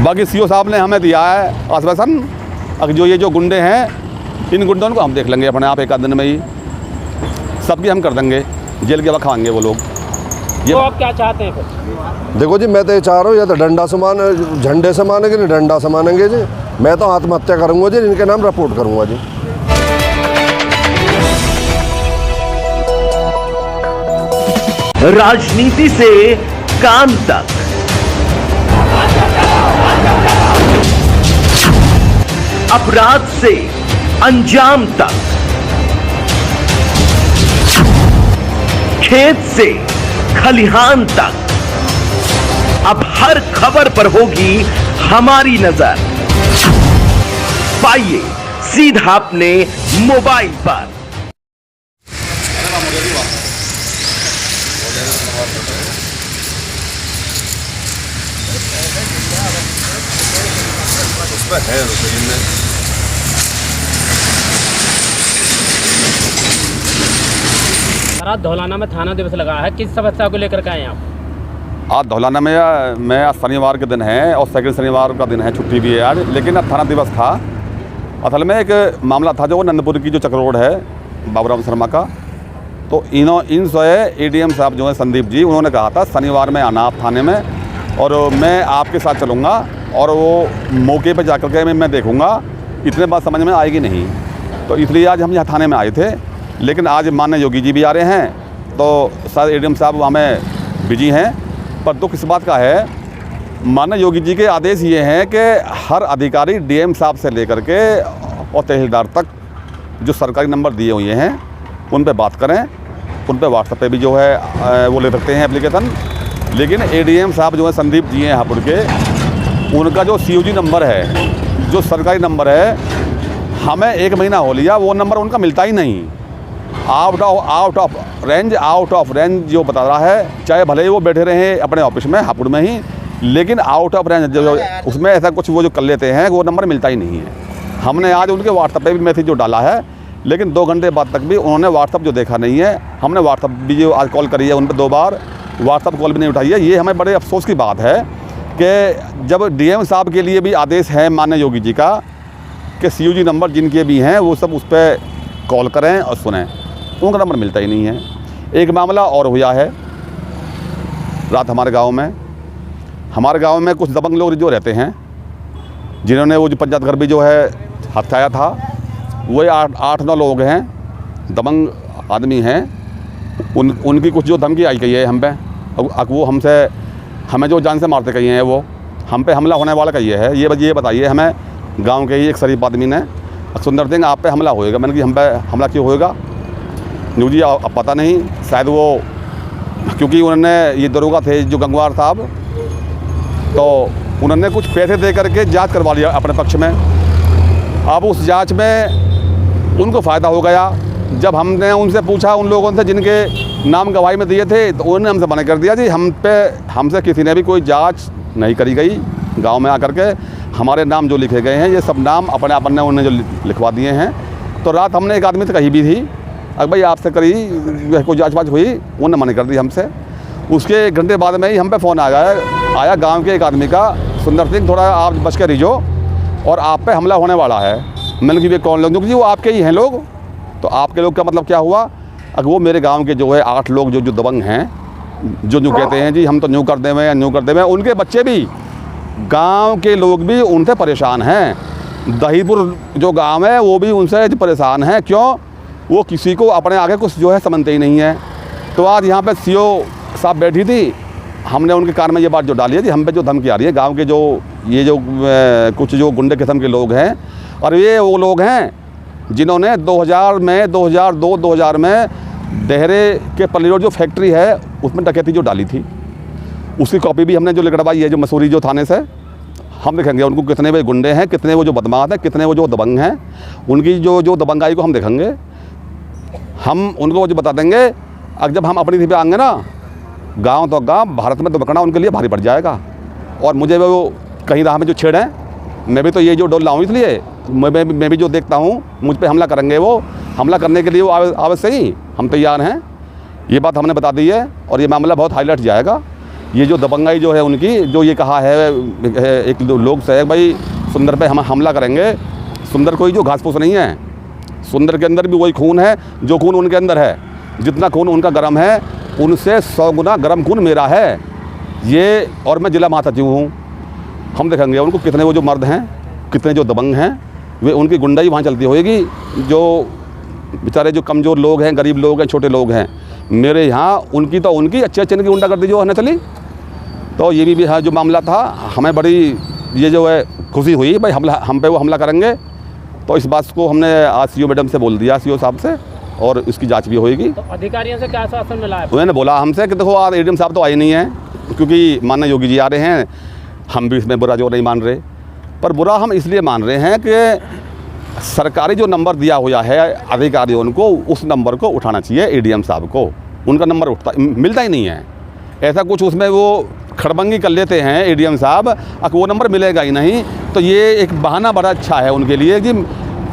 बाकी सीओ साहब ने हमें दिया है आश्वासन, अब जो ये जो गुंडे हैं इन गुंडों को हम देख लेंगे अपने आप एक आध दिन में ही, सबकी हम कर देंगे, जेल के वक्त खाएंगे वो लोग। तो आप क्या चाहते हैं फिर? देखो जी, मैं तो ये चाह रहा हूँ या तो डंडा से मान, झंडे से मानेंगे नहीं डंडा से मानेंगे जी। मैं तो आत्महत्या करूँगा जी, इनके नाम रिपोर्ट करूँगा जी। राजनीति से काम तक, अपराध से अंजाम तक, खेत से खलिहान तक, अब हर खबर पर होगी हमारी नजर। पाइए सीधा अपने मोबाइल पर। आज धौलाना में थाना दिवस लगा है, किस समस्या को लेकर के आए आप? आज धौलाना में आज शनिवार के दिन है और सेकंड शनिवार का दिन है, छुट्टी भी है आज, लेकिन आज थाना दिवस था। असल में एक मामला था जो नंदपुर की जो चक्र रोड है बाबूराम शर्मा का, तो इन से एडीएम साहब जो है संदीप जी, उन्होंने कहा था शनिवार में आना आप थाने में और मैं आपके साथ चलूँगा और वो मौके पर जाकर के मैं देखूँगा, इतने बात समझ में आएगी नहीं, तो इसलिए आज हम यहाँ थाने में आए थे। लेकिन आज माननीय योगी जी भी आ रहे हैं, तो शायद एडीएम साहब वहाँ में बिजी हैं, पर दुख इस बात का है, माननीय योगी जी के आदेश ये हैं कि हर अधिकारी डीएम साहब से लेकर के और तहसीलदार तक जो सरकारी नंबर दिए हुए हैं उन पे बात करें, उन पे व्हाट्सएप पे भी जो है वो ले सकते हैं एप्लीकेशन। लेकिन एडीएम साहब जो है संदीप जी हैं हापुड़ के, उनका जो COG नंबर है, जो सरकारी नंबर है, हमें 1 महीना हो लिया, वो नंबर उनका मिलता ही नहीं। आउट ऑफ रेंज जो बता रहा है, चाहे भले ही वो बैठे रहे अपने ऑफिस में हापुड़ में ही, लेकिन आउट ऑफ रेंज जो उसमें ऐसा कुछ वो जो कर लेते हैं, वो नंबर मिलता ही नहीं है। हमने आज उनके व्हाट्सएप पे भी मैसेज जो डाला है, लेकिन 2 घंटे बाद तक भी उन्होंने व्हाट्सएप जो देखा नहीं है। हमने व्हाट्सएप भी जो आज कॉल करी है उन पर 2 बार, व्हाट्सएप कॉल भी नहीं उठाई है। ये हमें बड़े अफसोस की बात है कि जब डीएम साहब के लिए भी आदेश है माननीय योगी जी का कि COG नंबर जिनके भी हैं वो सब उस पर कॉल करें और सुनें, उनका नंबर मिलता ही नहीं है। एक मामला और हुआ है रात हमारे गांव में कुछ दबंग लोग जो रहते हैं, जिन्होंने वो जो पंचायत घर भी जो है हत्याया था, वो 8-9 लोग हैं, दबंग आदमी हैं। उनकी कुछ जो धमकी आई गई है हम पे, अब वो हमें जो जान से मारते कही हैं, वो हम पे हमला होने वाला कही है। ये बताइए हमें, गांव के ही एक शरीफ आदमी ने, सुंदर सिंह आप पे हमला होएगा। मैंने कि हम पे हमला क्यों होएगा? न्यू जी अब पता नहीं, शायद वो क्योंकि उन्होंने ये दरोगा थे जो गंगवार साहब, तो उन्होंने कुछ पैसे दे करके जांच करवा लिया अपने पक्ष में। अब उस जांच में उनको फ़ायदा हो गया। जब हमने उनसे पूछा, उन लोगों से जिनके नाम गवाही में दिए थे, तो उन्होंने हमसे मना कर दिया जी हमसे किसी ने भी कोई जांच नहीं करी गई। गांव में आकर के हमारे नाम जो लिखे गए हैं, ये सब नाम अपने आप ने उन्होंने जो लिखवा दिए हैं। तो रात हमने एक आदमी से कही भी थी, अगर भाई आपसे करी कोई जाँच वाँच हुई, उन्होंने मना कर दी हमसे। उसके 1 घंटे बाद में ही हम पे फ़ोन आया गांव के एक आदमी का, सुंदर सिंह थोड़ा आप बच के रहियो और आप पे हमला होने वाला है। मैंने कि वे कौन लोग? क्योंकि वो आपके ही हैं लोग। तो आपके लोग का मतलब क्या हुआ? अगर वो मेरे गांव के जो है 8 लोग जो दबंग हैं, जो कहते हैं जी हम तो न्यू कर देवे, उनके बच्चे भी, गांव के लोग भी उनसे परेशान हैं। दहीपुर जो गांव है वो भी उनसे परेशान है। क्यों? वो किसी को अपने आगे कुछ जो है समझते ही नहीं है। तो आज यहाँ पे CO साहब बैठी थी, हमने उनके कान में ये बात जो डाली है जी हम पे जो धमकी आ रही है गांव के जो कुछ जो गुंडे किस्म के लोग हैं, और ये वो लोग हैं जिन्होंने 2002-2000 में देहरे के पल्ली रोड जो फैक्ट्री है उसमें डकैती जो डाली थी, उसकी कॉपी भी हमने जो लिखवाई है जो मसूरी जो थाने से। हम देखेंगे उनको कितने वे गुंडे हैं, कितने वो जो बदमाश हैं, कितने वो जो दबंग हैं, उनकी जो दबंगाई को हम देखेंगे। हम उनको जो बता देंगे, अब जब हम अपनी थी पे आएंगे ना, गांव तो गांव, भारत में तो बकना उनके लिए भारी पड़ जाएगा। और मुझे वो कहीं राह में जो छेड़ हैं, मैं भी तो ये जो डोल रहा हूँ, इसलिए मैं भी जो देखता हूँ मुझ पे हमला करेंगे, वो हमला करने के लिए वो अवश्य ही हम तैयार हैं। ये बात हमने बता दी है और ये मामला बहुत हाईलाइट जाएगा। ये जो दबंगाई जो है उनकी, जो ये कहा है एक लोग से भाई सुंदर पे हम हमला करेंगे। सुंदर कोई जो घास फूस नहीं है, सुंदर के अंदर भी वही खून है जो खून उनके अंदर है। जितना खून उनका गर्म है उनसे 100 गुना गर्म खून मेरा है ये। और मैं जिला महासचिव हूँ। हम देखेंगे उनको कितने वो जो मर्द हैं, कितने जो दबंग हैं, वे उनकी गुंडाई वहाँ चलती होएगी। जो बेचारे जो कमज़ोर लोग हैं, गरीब लोग हैं, छोटे लोग हैं, मेरे यहाँ उनकी तो उनकी अच्छे अच्छे की गुंडागर्दी जो है ना चली। तो ये भी है जो मामला था, हमें बड़ी ये जो है खुशी हुई भाई हम पे वो हमला करेंगे। तो इस बात को हमने आज सीओ मैडम से बोल दिया, सीओ साहब से, और इसकी जांच भी होएगी। तो अधिकारियों से क्या आश्वासन मिला है? उन्होंने बोला हमसे कि देखो आज एडीएम साहब तो आए नहीं हैं क्योंकि माननीय योगी जी आ रहे हैं। हम भी इसमें बुरा जो नहीं मान रहे, पर बुरा हम इसलिए मान रहे हैं कि सरकारी जो नंबर दिया हुआ है अधिकारियों को, उस नंबर को उठाना चाहिए एडीएम साहब को। उनका नंबर मिलता ही नहीं है। ऐसा कुछ उसमें वो खड़बंगी कर लेते हैं एडीएम साहब, अब वो नंबर मिलेगा ही नहीं। तो ये एक बहाना बड़ा अच्छा है उनके लिए कि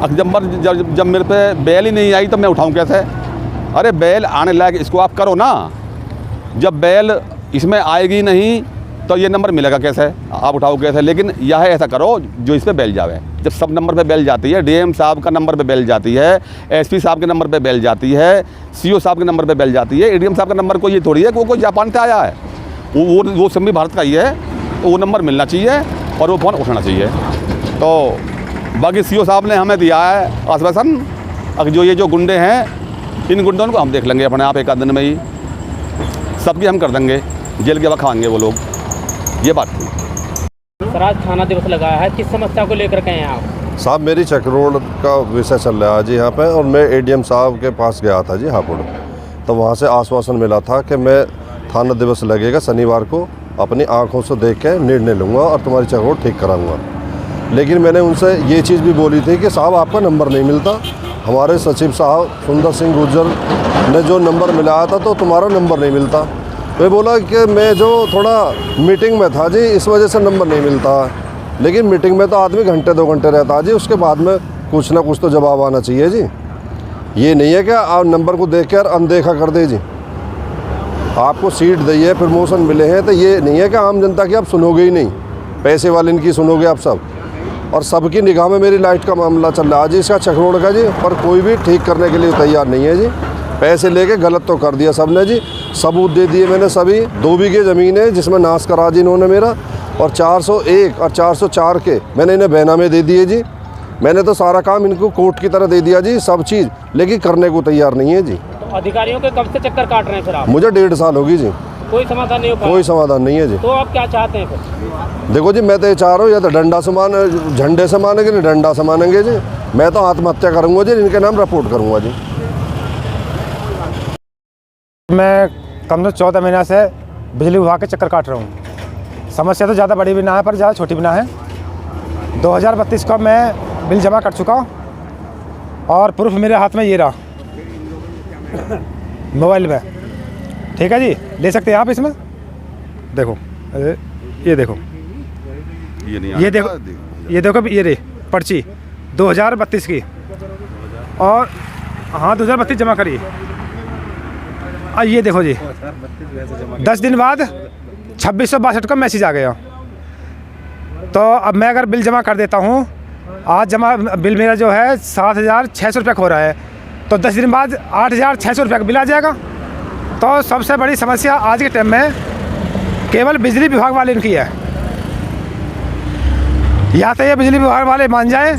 जब मेरे पे बैल ही नहीं आई तो मैं उठाऊं कैसे? अरे बैल आने लायक इसको आप करो ना। जब बैल इसमें आएगी नहीं तो ये नंबर मिलेगा कैसे, आप उठाओ कैसे? लेकिन यह ऐसा करो जो इस पर बैल जावे। जब सब नंबर पे बैल जाती है, डीएम साहब का नंबर पे बैल जाती है, एसपी साहब के नंबर पे बैल जाती है, सीओ साहब के नंबर पे बैल जाती है, एडीएम साहब का नंबर को ये थोड़ी है कि वो कोई जापान से आया है, वो संभी भारत का ही है। तो वो नंबर मिलना चाहिए और वो फ़ोन उठाना चाहिए। तो बाकी सीओ साहब ने हमें दिया है आश्वासन, अब जो ये जो गुंडे हैं इन गुंडों को हम देख लेंगे अपने आप एक आध दिन में ही, सबकी हम कर देंगे, जेल के वक्त खाएंगे वो लोग। ये बात थी। सर आज थाना दिवस लगाया है, किस समस्या को लेकर के हैं आप? साहब मेरी चक रोड का विषय चल रहा है जी यहाँ पे, और मैं एडीएम साहब के पास गया था जी हापुड़। तो वहाँ से आश्वासन मिला था कि मैं थाना दिवस लगेगा शनिवार को, अपनी आंखों से देख के निर्णय लूँगा और तुम्हारी चक रोड ठीक कराऊँगा। लेकिन मैंने उनसे ये चीज़ भी बोली थी कि साहब आपका नंबर नहीं मिलता। हमारे सचिव साहब सुंदर सिंह गुर्जर ने जो नंबर मिलाया था तो तुम्हारा नंबर नहीं मिलता। वे बोला कि मैं जो थोड़ा मीटिंग में था जी, इस वजह से नंबर नहीं मिलता। लेकिन मीटिंग में तो आदमी घंटे 2 घंटे रहता है जी, उसके बाद में कुछ ना कुछ तो जवाब आना चाहिए जी। ये नहीं है कि आप नंबर को देख कर अनदेखा कर दे जी। आपको सीट दी है, प्रमोशन मिले हैं, तो ये नहीं है कि आम जनता की आप सुनोगे ही नहीं, पैसे वाले इनकी सुनोगे आप सब। और सबकी निगाह में मेरी लाइट का मामला चल रहा है जी, इसका चक रोड का जी, पर कोई भी ठीक करने के लिए तैयार नहीं है जी। पैसे लेके गलत तो कर दिया सबने जी, सबूत दे दिए मैंने सभी। 2 बीघे ज़मीन है जिसमें नाश करा जी इन्होंने मेरा, और 401 और 404 के मैंने इन्हें बैनामे दे दिए जी। मैंने तो सारा काम इनको कोर्ट की तरह दे दिया जी, सब चीज़, लेकिन करने को तैयार नहीं है जी। तो अधिकारियों के कब से चक्कर काट रहे हैं फिर आप? मुझे 1.5 साल होगी जी, कोई समाधान नहीं हो पाया? कोई समाधान नहीं है जी। तो आप क्या चाहते हैं फिर? देखो जी, मैं तो ये चाह रहा हूँ या तो डंडा से मान, झंडे से मानेंगे नहीं डंडा से मानेंगे जी। मैं तो आत्महत्या करूँगा जी, इनके नाम रिपोर्ट करूँगा जी। मैं कम से 14 महीना से बिजली विभाग के चक्कर काट रहा हूँ। समस्या तो ज़्यादा बड़ी भी ना है पर ज़्यादा छोटी भी ना है। 2032 का मैं बिल जमा कर चुका हूँ और प्रूफ मेरे हाथ में ये रहा मोबाइल में। ठीक है जी, ले सकते हैं आप इसमें। देखो ये देखो, ये देखो ये रे पर्ची 2032 की, और हाँ 2032 जमा करिए। ये देखो जी 10 दिन बाद 2662 का मैसेज आ गया। तो अब मैं अगर बिल जमा कर देता हूँ, आज जमा बिल मेरा जो है 7600 रुपये हो रहा है, तो 10 दिन बाद 8600 रुपये का बिल आ जाएगा। तो सबसे बड़ी समस्या आज के टाइम में केवल बिजली विभाग वाले इनकी है। या तो ये बिजली विभाग वाले मान जाए,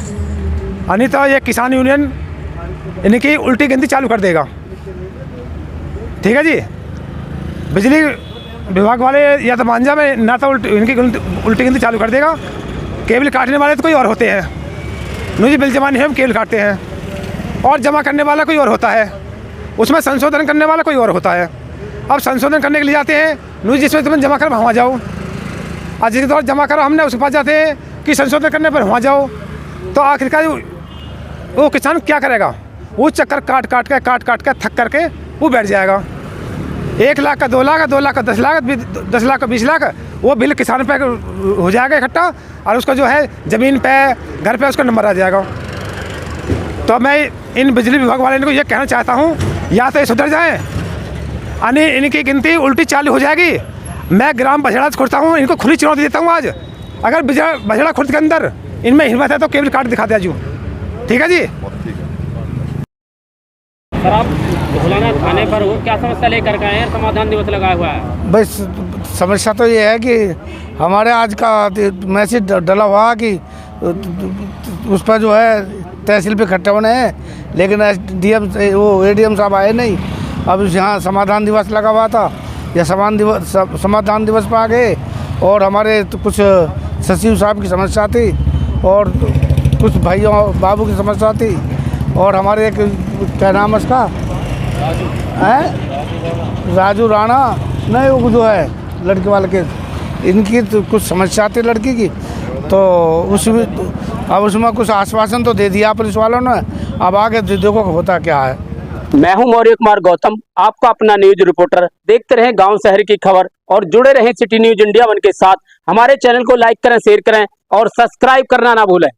नहीं तो ये किसान यूनियन इनकी उल्टी गिनती चालू कर देगा। ठीक है जी, बिजली विभाग वाले या तो मान जाए, ना तो इनकी उल्टी गिनती चालू कर देगा। केबल काटने वाले तो कोई और होते हैं, मुझे बिल जमा नहीं है, हम केबल काटते हैं, और जमा करने वाला कोई और होता है, उसमें संशोधन करने वाला कोई और होता है। अब संशोधन करने के लिए जाते हैं, मुझे जिसमें तुम जमा कर वहाँ जाओ, आज जिसके द्वारा जमा करो हमने उसके पास जाते हैं कि संशोधन करने पर वहाँ जाओ। तो आखिरकार वो किसान क्या करेगा? वो चक्कर काट काट के थक करके वो बैठ जाएगा। 1 लाख का 2 लाख, 2 लाख का 10 लाख, 10 लाख का 20 लाख, वो बिल किसान पे हो जाएगा इकट्ठा, और उसका जो है ज़मीन पे घर पे उसका नंबर आ जाएगा। तो मैं इन बिजली विभाग वाले को ये कहना चाहता हूँ, या तो ये सुधर जाएँ, यानी इनकी गिनती उल्टी चालू हो जाएगी, मैं ग्राम बछड़ा खुर्द हूँ, इनको खुली चुनौती देता हूँ आज। अगर बछड़ा खुर्द के अंदर इनमें हिम्मत है तो केबल कार्ड दिखा दिया जू। ठीक है जी। सर आप धौलाना थाने पर हो, क्या समस्या लेकर के आए हैं? समाधान दिवस लगा हुआ है। भाई समस्या तो ये है कि हमारे आज का मैसेज डला हुआ कि उस पर जो है तहसील पे इकट्ठे होने हैं, लेकिन डीएम वो एडीएम साहब आए नहीं। अब यहाँ समाधान दिवस लगा हुआ था, या समाधान दिवस पर आ गए, और हमारे तो कुछ सचिव साहब की समस्या थी, और कुछ भाइयों बाबू की समस्या थी, और हमारे एक क्या नाम है उसका है राजू राणा, नहीं वो जो है लड़के वाले के, इनकी तो कुछ समस्या थी लड़की की। तो उसमें कुछ आश्वासन तो दे दिया पुलिस वालों ने, अब आगे देखो होता क्या है। मैं हूं मौर्य कुमार गौतम, आपका अपना न्यूज रिपोर्टर। देखते रहें गांव शहर की खबर और जुड़े रहें सिटी न्यूज इंडिया 1 के साथ। हमारे चैनल को लाइक करें, शेयर करें और सब्सक्राइब करना ना भूलें।